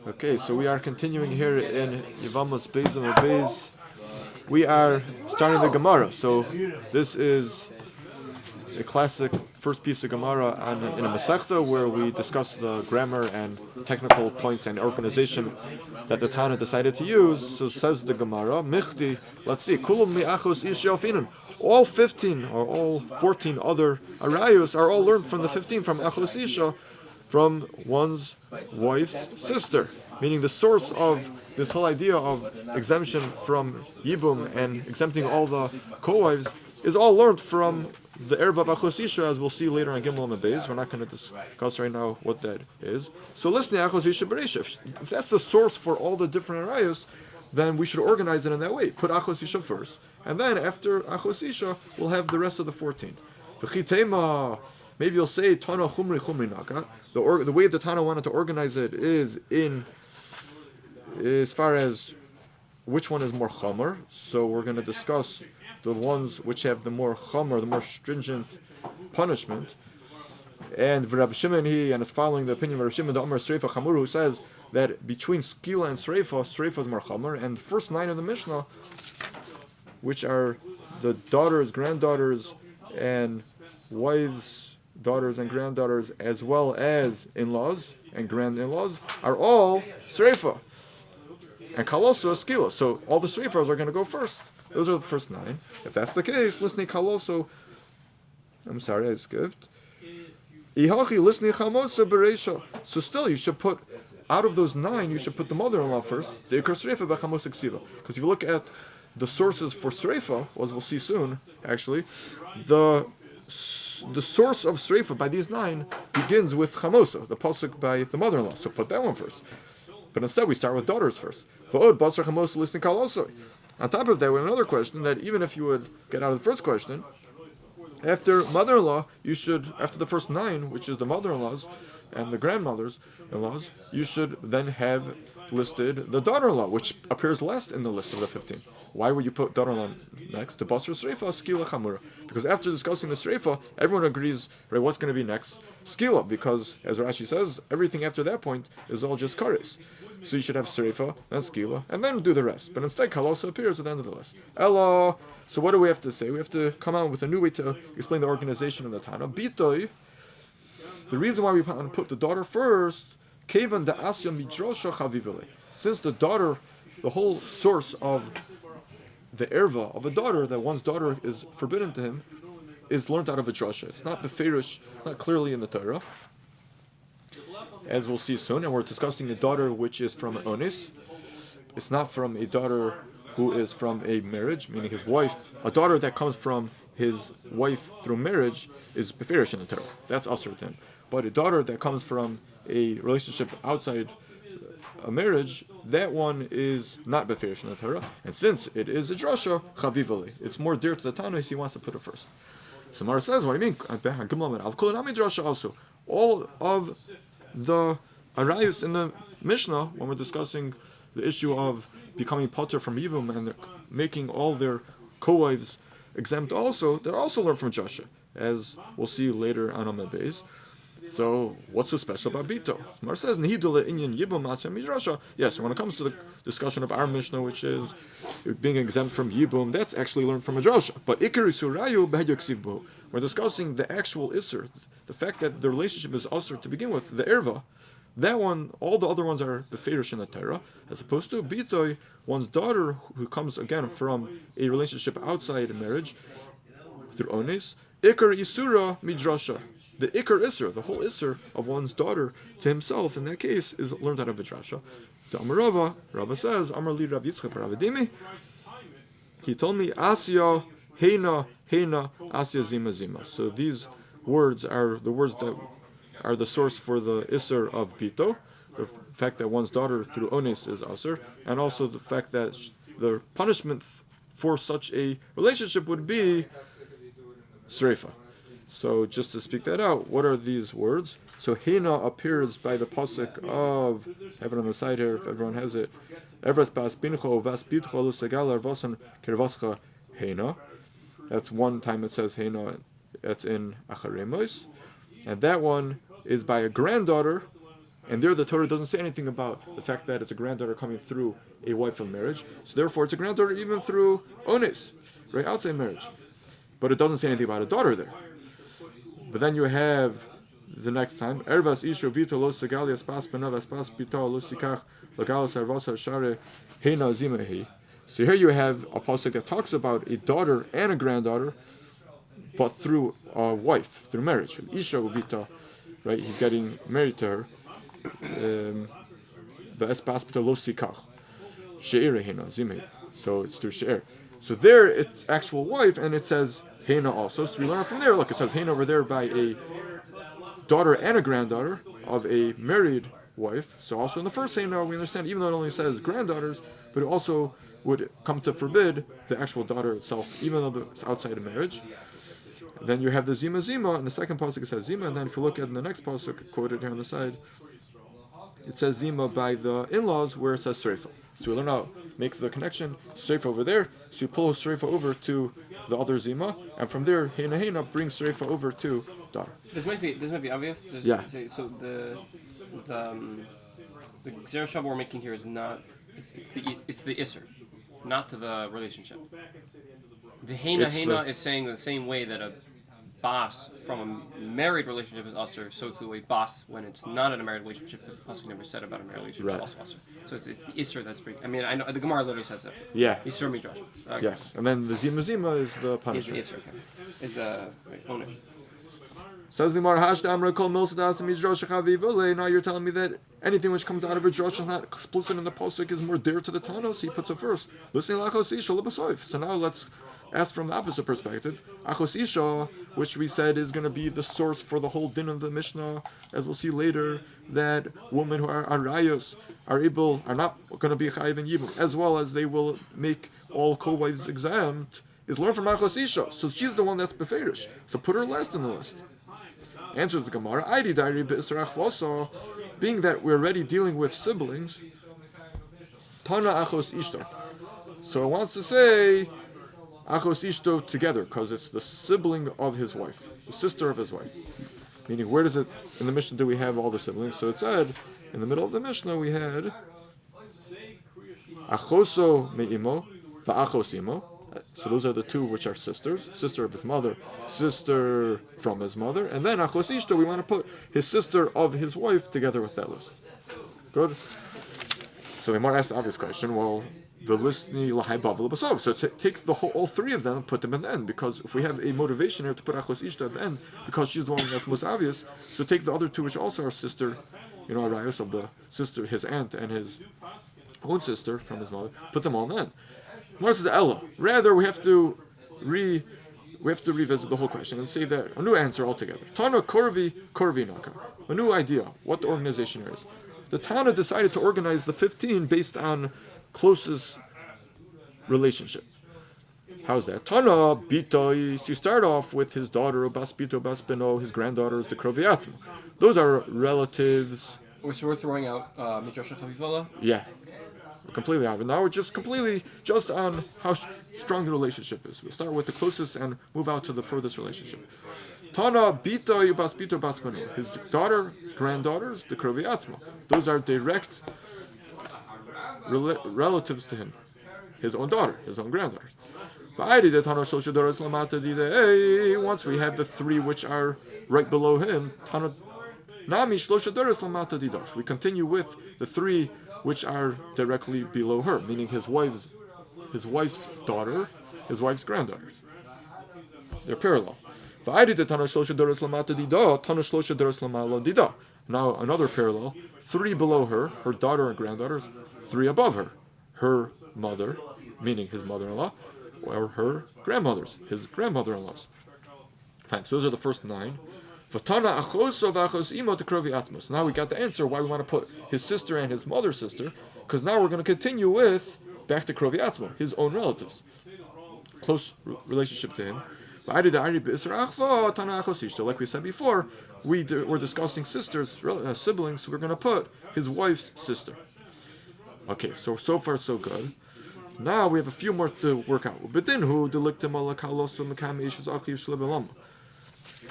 Okay, so we are continuing here in Yevamos Beis and Beis. We are starting the Gemara. So this is a classic first piece of Gemara in a Masechta where we discuss the grammar and technical points and organization that the Tana decided to use. So says the Gemara, Michdi, let's see, Kulum mi'achos ish yalfinin. All 15 or all 14 other Arayos are all learned from the 15 from Achos Isha, from one's wife's sister. Meaning the source of this whole idea of exemption from Yibum and exempting all the co-wives is all learned from the Erev of Achos Isha, as we'll see later on Gimel and Beis. We're not going to discuss right now what that is. So listen to Achos Isha Bereisha. If that's the source for all the different Arayos, then we should organize it in that way. Put Achos Isha first. And then after Achos Isha, we'll have the rest of the 14. Maybe you'll say, Tana Chumri Chumri Naka. The way the Tana wanted to organize it is as far as which one is more Chamer. So we're going to discuss the ones which have the more Chamer, the more stringent punishment. And Rabbi Shimon, and it's following the opinion of Rabbi Shimon, the Amar Sreifa Chaburah, who says that between Skila and Sreifa is more Chamer. And the first 9 of the Mishnah, which are the daughters, granddaughters, and wives, daughters and granddaughters, as well as in-laws and grand-in-laws, are all Sreifa. And Kaloso is Skila. So all the Sreifas are going to go first. Those are the first 9. If that's the case, listening Kaloso, I'm sorry, I skipped. Ihachi listening Chamosa Bereisha. So still, you should put, out of those 9, you should put the mother-in-law first. The Ikar Sreifa B'Chamosa Ksiva. Because if you look at the sources for Sreifa, as we'll see soon, actually, the source of Sreifa by these 9 begins with Chamosa, the pasuk by the mother-in-law. So put that one first. But instead, we start with daughters first. V'od basar Chamosa listening Kaloso. On top of that, we have another question that even if you would get out of the first question, after mother-in-law, you should, after the first 9, which is the mother-in-laws and the grandmothers-in-laws, you should then have listed the daughter-in-law, which appears last in the list of the 15. Why would you put daughter-in-law next? To Basar Sreifa, Skila Chamura. Because after discussing the Sreifa, everyone agrees, right, what's going to be next? Skila, because, as Rashi says, everything after that point is all just kares. So you should have Sreifa, then Skila, and then do the rest. But instead, Kalosa appears at the end of the list. Ella. So what do we have to say? We have to come out with a new way to explain the organization of the Tana. Bitoi. The reason why we put the daughter first, Kevan da Asya Midrosha Chavivile. Since the daughter, the whole source of the erva of a daughter, that one's daughter is forbidden to him, is learned out of a drasha. It's not beferish, it's not clearly in the Torah, as we'll see soon. And we're discussing a daughter which is from an onis. It's not from a daughter who is from a marriage, meaning his wife. A daughter that comes from his wife through marriage is beferish in the Torah. That's asur to him. But a daughter that comes from a relationship outside a marriage, that one is not beferish in the Torah. And since it is a drasha, chavivali, it's more dear to the Tana, so he wants to put it first. Samar says, what do you mean? Also, all of the Arayos in the Mishnah, when we're discussing the issue of becoming potter from Yibum and making all their co-wives exempt also, they're also learned from Joshua, as we'll see later on the Beis. So, what's so special about Bito? Mar says, yes, when it comes to the discussion of our Mishnah, which is being exempt from Yibum, that's actually learned from a drasha. But we're discussing the actual Isser, the fact that the relationship is Isser to begin with, the Erva. That one, all the other ones are beferish in the Torah, as opposed to Bitoy, one's daughter, who comes again from a relationship outside a marriage, through Ones, Ikar Isura Midrasha. The Ikar Isser, the whole Isser of one's daughter to himself, in that case, is learned out of Vidrasha. The Amar Rava says, Amar li Rav Yitzchak Ravadimi, he told me, Asya, Heina, Asya Zima Zima. So these words are the words that are the source for the Isser of Bito, the fact that one's daughter through Ones is Asr, and also the fact that the punishment for such a relationship would be Sreifa. So just to speak that out, what are these words? So Hina appears by the pasuk of, have it on the side here if everyone has it. Evras bas bincho vas bitcho lu segal arvosan kervascha Hina. That's one time it says Hina. That's in Acharemos, and that one is by a granddaughter And there the Torah doesn't say anything about the fact that it's a granddaughter coming through a wife of marriage. So therefore it's a granddaughter even through ones, right, outside marriage. But it doesn't say anything about a daughter there. But then you have the next time, Ervas Isho Vito Lo Segali Espas Benav Espas Pita Lo Sikach Lagalos Arvasa Share Heina Zimehi. So here you have a pasuk that talks about a daughter and a granddaughter, but through a wife, through marriage. Isha Vita, right? He's getting married to her. Espas Pita Lo Sikach She'er Heina Zimehi. So it's through She'er. So there it's actual wife, and it says Heina also. So we learn from there. Look, it says Heina over there by a daughter and a granddaughter of a married wife. So also in the first Heina, we understand, even though it only says granddaughters, but it also would come to forbid the actual daughter itself, even though it's outside of marriage. And then you have the Zima Zima, and the second pasuk says Zima, and then if you look at the next pasuk, quoted here on the side, it says Zima by the in-laws, where it says Sreifa. So we learn how to make the connection, Sreifa over there, so you pull Sreifa over to the other Zima, and from there, Heina Heina brings Sreifa over to daughter. This might be obvious. Just yeah. So the derashah we're making here is not, it's the isser, not to the relationship. The Heina is saying the same way that a boss from a married relationship is usher, so to a boss when it's not in a married relationship, because the pasuk never said about a married relationship, is also usher. So it's the isser that's bringing. I mean, I know the Gemara literally says that. Yeah. Isser midrash. Okay. Yes, and then the Zima Zima is the punishment. Is the isser. Okay. Is the ownership. Says the Gemara, now you're telling me that anything which comes out of a drasha is not explicit in the pasuk is more dear to the Tana, so he puts it first. So now let's ask from the opposite perspective. Achos Isha, which we said is going to be the source for the whole din of the Mishnah, as we'll see later, that women who are Arayos are not going to be chayiv in yibum, as well as they will make all co-wives exempt, is learned from Achos Isha. So she's the one that's beferish. So put her last in the list. Answers the Gemara, being that we're already dealing with siblings, Tana Achos Ishto. So it wants to say Achos Ishto together, because it's the sibling of his wife, the sister of his wife. Meaning, where does it, in the Mishnah, do we have all the siblings? So it said, in the middle of the Mishnah, we had Achoso me'imo, va'achos imo. So those are the two which are sisters, sister of his mother, sister from his mother, and then Achos Ishto, we want to put his sister of his wife together with that list. Good? So the Gemara asked the obvious question, well, the list so take all three of them and put them in the end, because if we have a motivation here to put Achos Ishto at the end, because she's the one that's most obvious, so take the other two which also are sister, Arayos of the sister, his aunt and his own sister from his mother, put them all in the end. Gemara says Ella. Rather, we have to revisit the whole question and say that a new answer altogether. Tana Korvi Naka. A new idea. What the organization here is. The Tana decided to organize the 15 based on closest relationship. How's that? Tana Bitoi. So you start off with his daughter, Bas Bito, Bas Beno, his granddaughters, the Kroviatzma. Those are relatives. So we're throwing out Midrash Chavivola? Yeah. Completely out. Now we're just on how strong the relationship is. We'll start with the closest and move out to the furthest relationship. Tana Bita Bas Bito Bas Beno. His daughter, granddaughters, the Kroviatzma. Those are direct relatives to him. His own daughter, his own granddaughters. Once we have the three which are right below him, we continue with the three which are directly below her, meaning his wife's daughter, his wife's granddaughters. They're parallel. Now another parallel, three below her, her daughter and granddaughters, three above her, her mother, meaning his mother-in-law, or her grandmothers, his grandmother-in-laws. Fine, so those are the first 9. Now we got the answer why we want to put his sister and his mother's sister, because now we're going to continue with, back to Kroviatzma, his own relatives. Close relationship to him. So like we said before, we're discussing sisters, siblings, so we're going to put his wife's sister. Okay, so far so good. Now we have a few more to work out.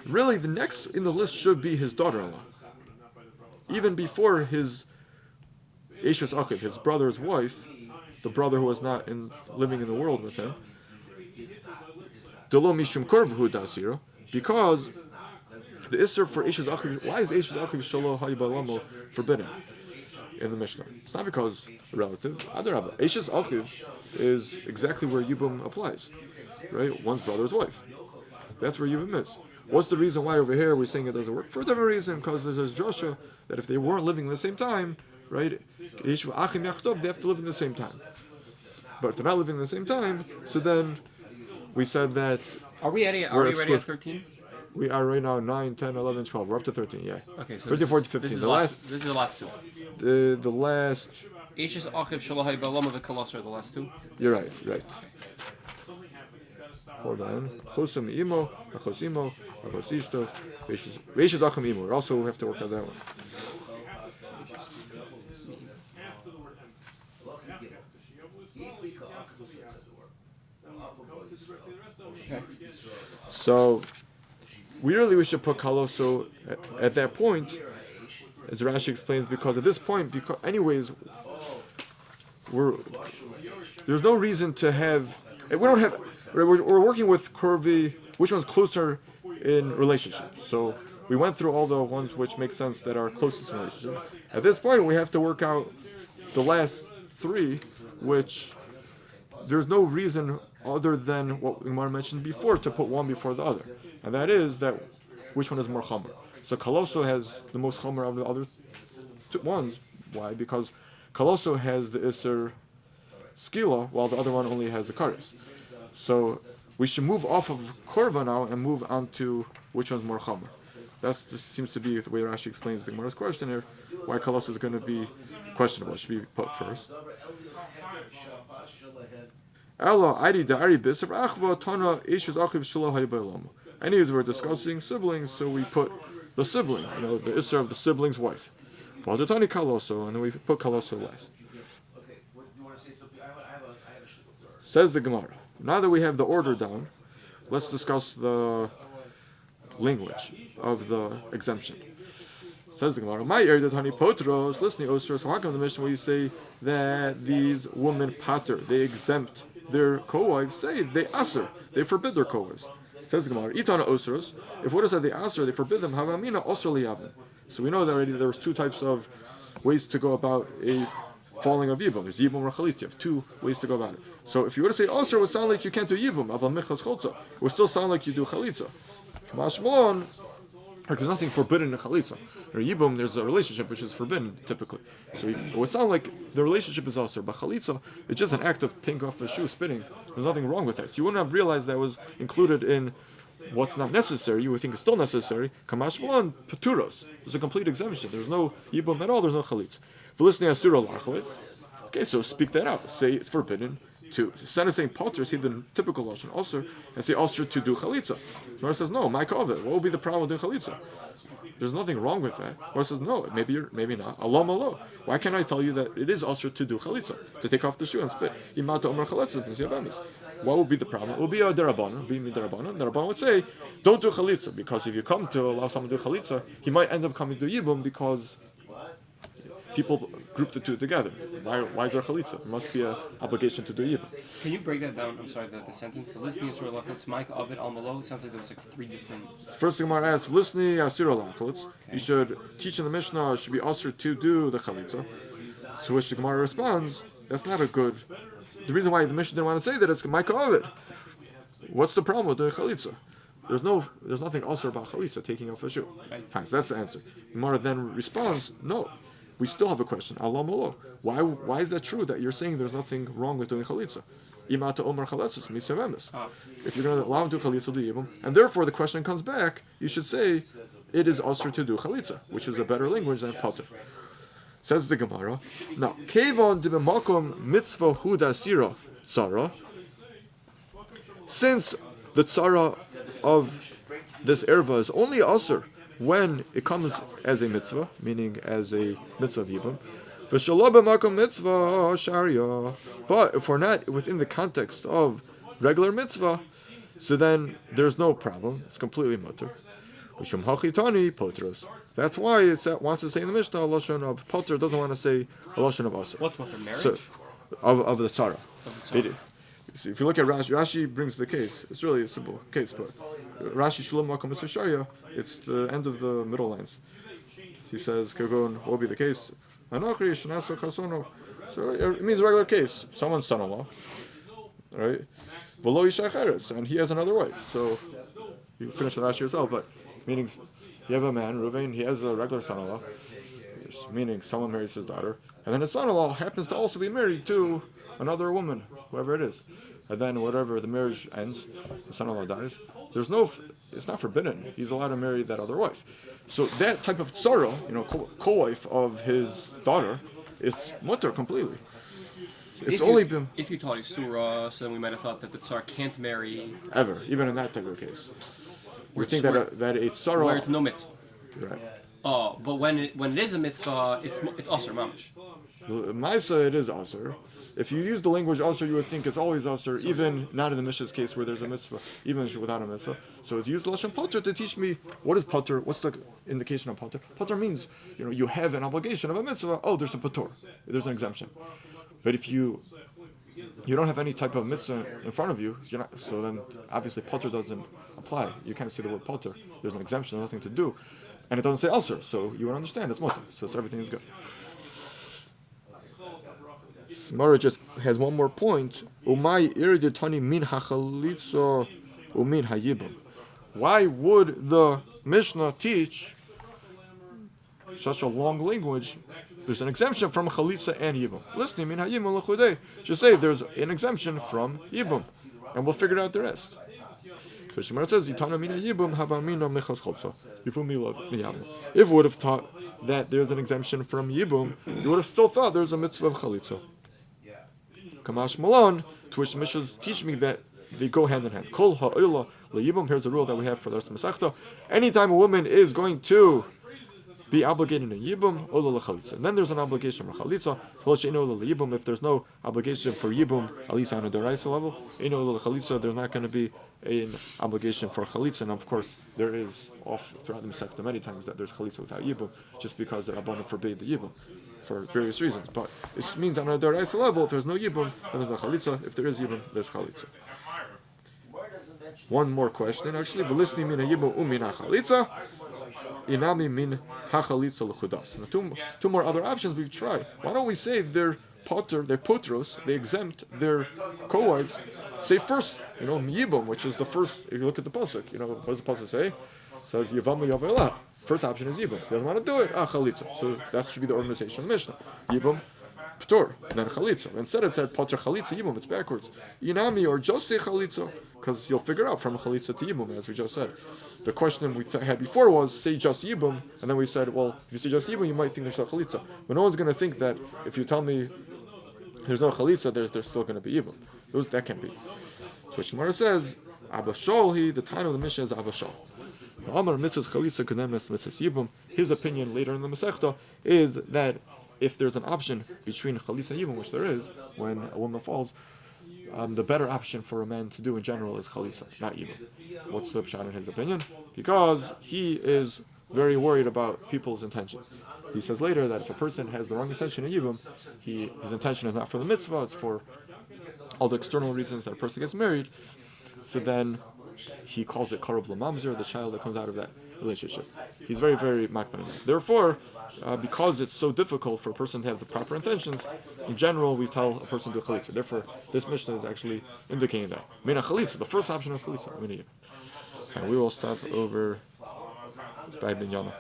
Really, the next in the list should be his daughter-in-law. even before his Eishes Achiv, his brother's wife, the brother who was not living in the world with him, Delo Mishum Korvhu Dasira, because the Isser for Eishes Achiv, why is Eishes Achiv Shalo Hayibalamo forbidden in the Mishnah? It's not because relative. Adarabba. Eishes Achiv is exactly where Yibum applies, right? One's brother's wife. That's where Yibum is. What's the reason why over here we're saying it doesn't work? For a different reason, because there's this drasha that if they weren't living at the same time, right, they have to live in the same time. But if they're not living at the same time, so then we said that... Are we ready at 13? We are right now 9, 10, 11, 12. We're up to 13, yeah. Okay, so 13, 14, 15. This is the last two. The last... Eishes Achiv Shelo Hayibalamo v'Kolosar, the last two. You're right. Hold on. Chosam imo, achos imo, achos ishto, veishes achim imo. We also have to work on that one. Okay. So, we should put kaloso at that point, as Rashi explains, because at this point, anyways, there's no reason to have. We're working with curvy. Which one's closer in relationship? So we went through all the ones which make sense that are closest in relationship. At this point, we have to work out the last three, which there's no reason other than what Gemara mentioned before to put one before the other, and that is that which one is more chomer. So kaloso has the most chomer of the other ones. Why? Because kaloso has the iser skila, while the other one only has the kares. So we should move off of korva now and move on to which one's more chomer. This seems to be the way Rashi explains the Gemara's question here. Why kaloso is going to be questionable? It should be put first. Anyways, we're discussing siblings, so we put the sibling, the isser of the sibling's wife. And then we put kaloso last. Says the Gemara. Now that we have the order down, let's discuss the language of the exemption. Says the Gemara, my area tani potros, listening osros. How come the Mishnah where you say that these women pater, they exempt their co-wives, say they aser, they forbid their co-wives? Says the Gemara, itana osros. If what is that they aser, they forbid them. Havamina osr liyavin. So we know that already there was two types of ways to go about a falling of yibum. There's yibum or chalit. You have two ways to go about it. So if you were to say osr, it would sound like you can't do yibum. Aval michas chotza. It would still sound like you do chalitza. Mashmalon. There's nothing forbidden in chalitza. In yibum, there's a relationship which is forbidden typically. So it would sound like the relationship is also, but chalitza, it's just an act of taking off the shoe, spitting. There's nothing wrong with that. So you wouldn't have realized that was included in what's not necessary. You would think it's still necessary. Kamash malan paturos. There's a complete exemption. There's no yibum at all. There's no chalitza. Velisnei asura lachalitz. Okay, so speak that out. Say it's forbidden to. Instead of saying potter, say the typical lashon also, and say also to do chalitza. Gemara says no. My kovet. What would be the problem with doing chalitza? There's nothing wrong with that. Gemara says no. Maybe not. Alam alo. Why can't I tell you that it is also to do chalitza, to take off the shoe and spit? Imata omer chalitza b'nei Yevamos. What would be the problem? It would be a derabbanan. Be derabbanan. Derabbanan would say, don't do chalitza, because if you come to allow someone to do chalitza, he might end up coming to yibum because people group the two together. Why is there chalitza? There must be an obligation to do yibum. Can you break that down? I'm sorry, the sentence. The listening is lachalitz, Mike of it, almalo. It sounds like there was like three different. First, the Gemara asks, listening asira lachalitz. You should teach in the Mishnah. It should be also to do the chalitza. To which the Gemara responds, that's not a good. The reason why the Mishnah didn't want to say that is Mike of it. What's the problem with doing chalitza? There's nothing also about chalitza, taking off a shoe. Fine, so that's the answer. Gemara then responds, no. We still have a question. Alam alo. Why is that true that you're saying there's nothing wrong with doing chalitza? Imata omar chalatzis mis Yevamos. If you're going to allow him to do chalitza, do yibum, and therefore the question comes back, you should say it is also to do chalitza, which is a better language than potter. Says the Gemara. Now, kevon dibemakom mitzvah huda sira tzara. Since the tzara of this erva is only asur when it comes as a mitzvah, meaning as a mitzvah of yibum, v'shalom b'makom mitzvah sharia. But if we're not within the context of regular mitzvah, so then there's no problem. It's completely mutter. V'shum hachitani potros. That's why it wants to say in the Mishnah a lashon of potter, doesn't want to say a lashon of aser. What's potter, marriage? So, of the tzara. Of the tzara. See, if you look at Rashi brings the case. It's really a simple case, but Rashi Shalom Makom Sharia, it's the end of the middle lines. He says, Kagon, what will be the case? So it means a regular case. Someone's son-in-law, right? And he has another wife. So you finish the Rashi yourself, but meaning you have a man, Ruvain, he has a regular son-in-law, meaning someone marries his daughter, and then his son-in-law happens to also be married to another woman, whoever it is. And then whatever the marriage ends, the son-in-law dies. It's not forbidden. He's allowed to marry that other wife. So that type of tzara, co-wife of his daughter, it's mutter completely. It's if you taught Isura, so then we might have thought that the tsar can't marry ever, even in that type of case. We think that a tzara where it's no mitzvah. Right. Oh, but when it is a mitzvah, it's aser mamish. Ma'isa, it is aser. If you use the language aser, you would think it's always aser, even not in the Mishnah's case where there's a mitzvah, even without a mitzvah. So it's used lashon potter to teach me what is potter, what's the indication of potter. Potter means, you have an obligation of a mitzvah. Oh, there's a potter, there's an exemption. But if you don't have any type of mitzvah in front of you, so then obviously potter doesn't apply. You can't say the word potter. There's an exemption, nothing to do. And it doesn't say aser, so you would understand it's mutter. So everything is good. Gemara just has one more point. Umay iriditani min hachalitza umin hayibum. Why would the Mishnah teach such a long language? There's an exemption from chalitza and yibum. Listening min hayibum lechudei. Just say there's an exemption from yibum, and we'll figure out the rest. So Gemara says, "Itana min hayibum havamina mechas chalza." If we would have taught that there's an exemption from yibum, you would have still thought there's a mitzvah of chalitza. Kamash Malon, to which the Mishnah teach me that they go hand in hand. Kol ha'olah le'yibum. Here's the rule that we have for the rest of the Masechta. Anytime a woman is going to be obligated in yibum, olah l'chalitza. And then there's an obligation for chalitza. If there's no obligation for yibum, at least on a derashah level, there's not going to be an obligation for chalitza. And of course, there is throughout the Masechta many times that there's chalitza without yibum, just because the Rabbanan forbade the yibum for various reasons. But it means on a derashah level, if there's no yibum, then there's no chalitza. If there is yibum, there's chalitza. One more question, actually. V'lisni min yibum u'min chalitza. Inami min hachalitza l'chudas. Now, two more other options we try. Why don't we say they're potros, they exempt their co-wives. Say first, yibum, which is the first. If you look at the pasuk, what does the pasuk say? It says Yevamos yavelah. First option is yibum. He doesn't want to do it. Chalitza. So that should be the organization of Mishnah. Yibum, p'tor, and then chalitza. Instead it said potter chalitza yibum. It's backwards. Inami, or just say chalitza, because you'll figure out from chalitza to yibum, as we just said. The question we had before was say just yibum, and then we said, well, if you say just yibum, you might think there's no chalitza. But no one's going to think that if you tell me there's no chalitza, there's still going to be yibum. That can't be. So Gemara says, Abba Shol, the Tana of the Mishnah is Abba Shol. His opinion later in the Masechta is that if there's an option between chalitza and yibum, which there is, when a woman falls, the better option for a man to do in general is chalitza, not yibum. What's the pshat in his opinion? Because he is very worried about people's intentions. He says later that if a person has the wrong intention in yibum, his intention is not for the mitzvah, it's for all the external reasons that a person gets married. So then he calls it karov l'mamzer, the child that comes out of that relationship. He's very, very makban. Therefore, because it's so difficult for a person to have the proper intentions, in general, we tell a person to do chalitza. Therefore, this Mishnah is actually indicating that. Mina chalitza, the first option is chalitza. And we will stop over by Binyama.